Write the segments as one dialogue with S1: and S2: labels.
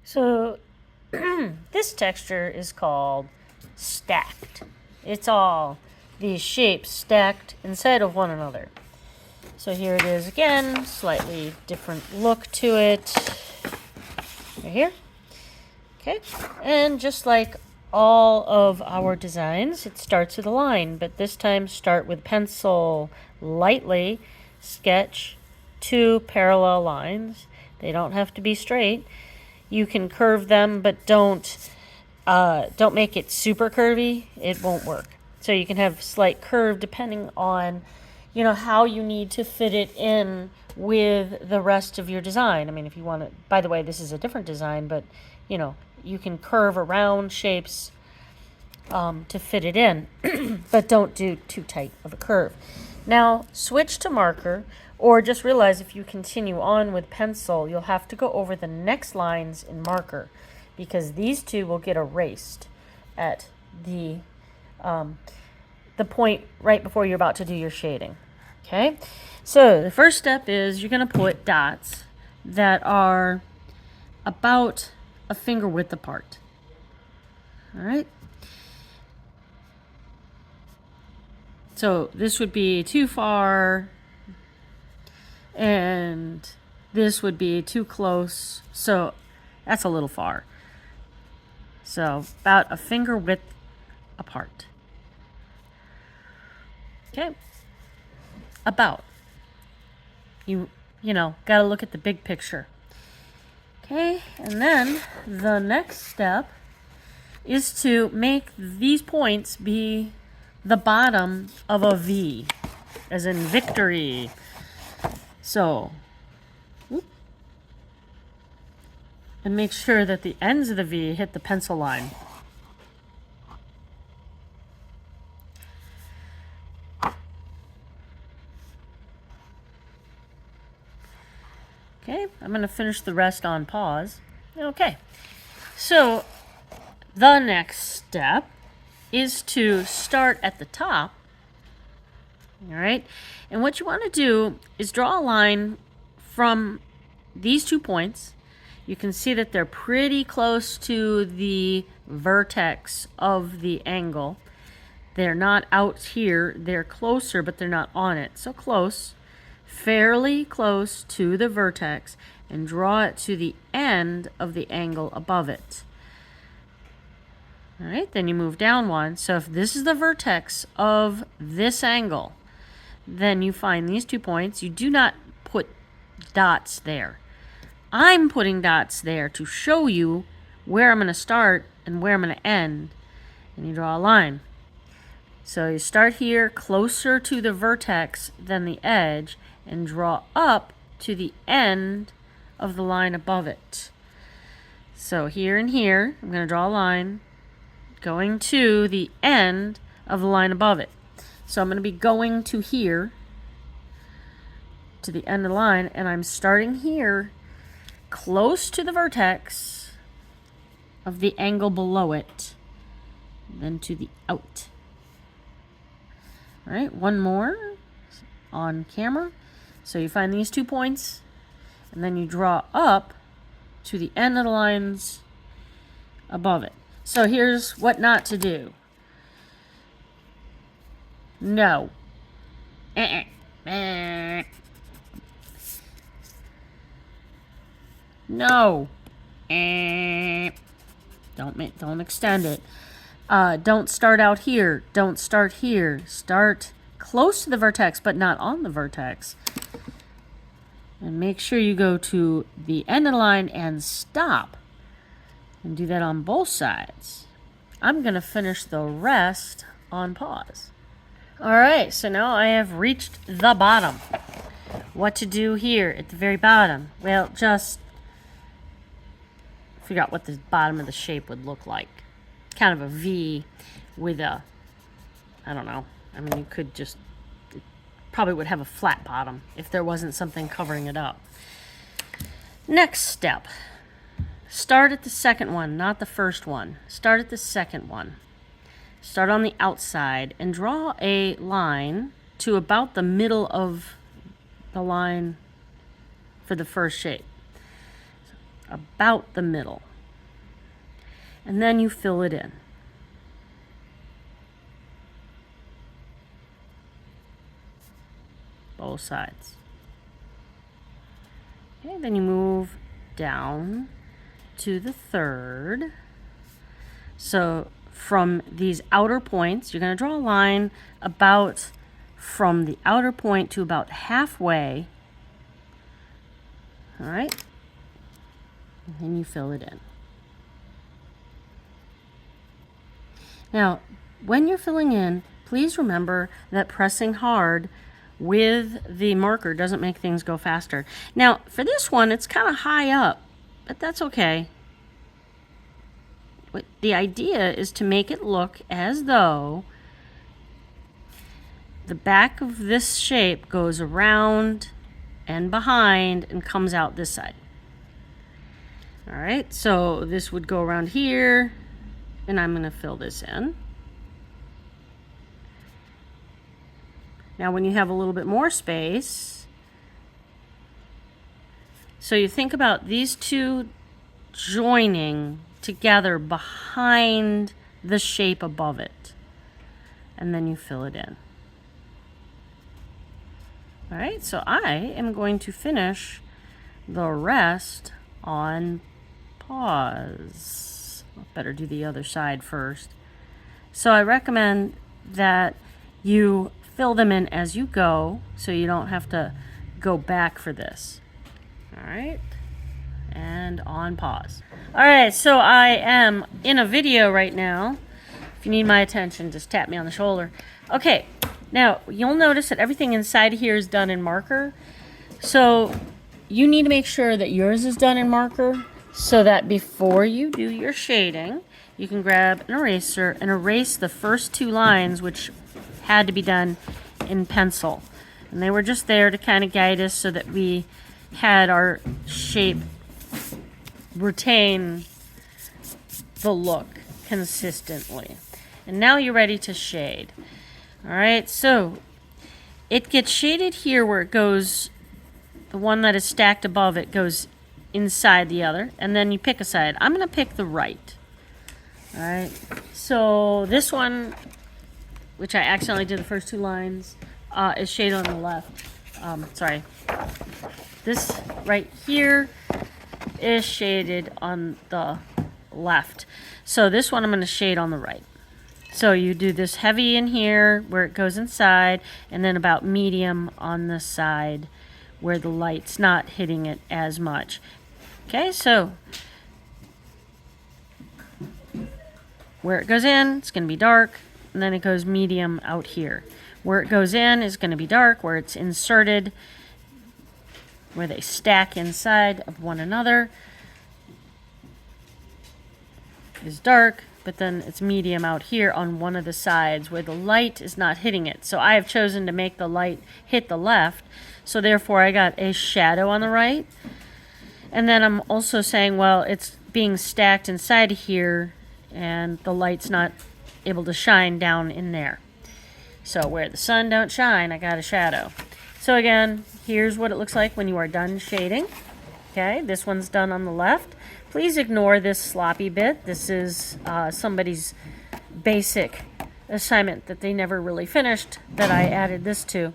S1: So this texture is called stacked. It's all these shapes stacked inside of one another. So here it is again, slightly different look to it. Right here. Okay, and just like all of our designs, it starts with a line, but this time start with pencil, lightly sketch 2 parallel lines. They don't have to be straight. You can curve them, but don't make it super curvy. It won't work. So you can have slight curve depending on, how you need to fit it in with the rest of your design. I mean, if you want to, by the way, this is a different design, but you can curve around shapes to fit it in, but don't do too tight of a curve. Now switch to marker, or just realize if you continue on with pencil, you'll have to go over the next lines in marker, because these two will get erased at the point right before you're about to do your shading. Okay, so the first step is you're going to put dots that are about a finger width apart. All right. So this would be too far, and this would be too close. So that's a little far. So about a finger width apart. Okay. About. You got to look at the big picture. Okay, and then the next step is to make these points be the bottom of a V, as in victory. So, and make sure that the ends of the V hit the pencil line. Okay, I'm going to finish the rest on pause. Okay, so the next step is to start at the top. All right, and what you want to do is draw a line from these 2 points. You can see that they're pretty close to the vertex of the angle. They're not out here, they're closer, but they're not on it. So close, fairly close to the vertex, and draw it to the end of the angle above it. All right, then you move down one. So if this is the vertex of this angle, then you find these 2 points. You do not put dots there. I'm putting dots there to show you where I'm going to start and where I'm going to end. And you draw a line. So you start here closer to the vertex than the edge and draw up to the end of the line above it. So here and here, I'm going to draw a line going to the end of the line above it. So I'm going to be going to here, to the end of the line, and I'm starting here close to the vertex of the angle below it, then to the out. All right, one more on camera. So you find these 2 points, and then you draw up to the end of the lines above it. So here's what not to do. No. No. Don't extend it. Don't start out here. Don't start here. Start close to the vertex, but not on the vertex. And make sure you go to the end of the line and stop. And do that on both sides. I'm going to finish the rest on pause. All right, so now I have reached the bottom. What to do here at the very bottom? Well, just figure out what the bottom of the shape would look like. Kind of a V with a, I don't know. I mean, you could just, it probably would have a flat bottom if there wasn't something covering it up. Next step. Start at the second one, not the first one. Start at the second one. Start on the outside and draw a line to about the middle of the line for the first shape. About the middle. and then you fill it in. Both sides. Okay, then you move down to the third. So from these outer points, you're going to draw a line about from the outer point to about halfway. All right, and then you fill it in. Now, when you're filling in, please remember that pressing hard with the marker doesn't make things go faster. Now, for this one, it's kind of high up, but that's okay. But the idea is to make it look as though the back of this shape goes around and behind and comes out this side. All right, so this would go around here, and I'm going to fill this in. Now, when you have a little bit more space, so you think about these two joining together behind the shape above it, and then you fill it in. All right, so I am going to finish the rest on pause. I'll better do the other side first. So I recommend that you fill them in as you go, so you don't have to go back for this. All right, and on pause. All right, so I am in a video right now. If you need my attention, just tap me on the shoulder. Okay, now you'll notice that everything inside here is done in marker. So you need to make sure that yours is done in marker so that before you do your shading, you can grab an eraser and erase the first two lines, which had to be done in pencil. And they were just there to kind of guide us so that we had our shape retain the look consistently. And now you're ready to shade. All right, so it gets shaded here where it goes, the one that is stacked above it goes inside the other, and then you pick a side. I'm going to pick the right. All right, so this one, which I accidentally did the first two lines, is shaded on the left. Sorry. This right here is shaded on the left. So this one I'm going to shade on the right. So you do this heavy in here where it goes inside, and then about medium on the side where the light's not hitting it as much. Okay, so where it goes in, it's going to be dark, and then it goes medium out here. Where it goes in is going to be dark, where it's inserted, where they stack inside of one another is dark, but then it's medium out here on one of the sides where the light is not hitting it. So I have chosen to make the light hit the left, so therefore I got a shadow on the right. And then I'm also saying, well, it's being stacked inside here and the light's not able to shine down in there. So where the sun don't shine, I got a shadow. So again, here's what it looks like when you are done shading. Okay, this one's done on the left. Please ignore this sloppy bit. This is somebody's basic assignment that they never really finished that I added this to.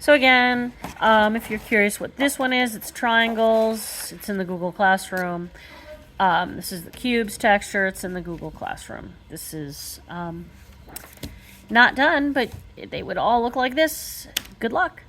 S1: So again, if you're curious what this one is, it's triangles. It's in the Google Classroom. This is the cubes texture. It's in the Google Classroom. This is not done, but they would all look like this. Good luck.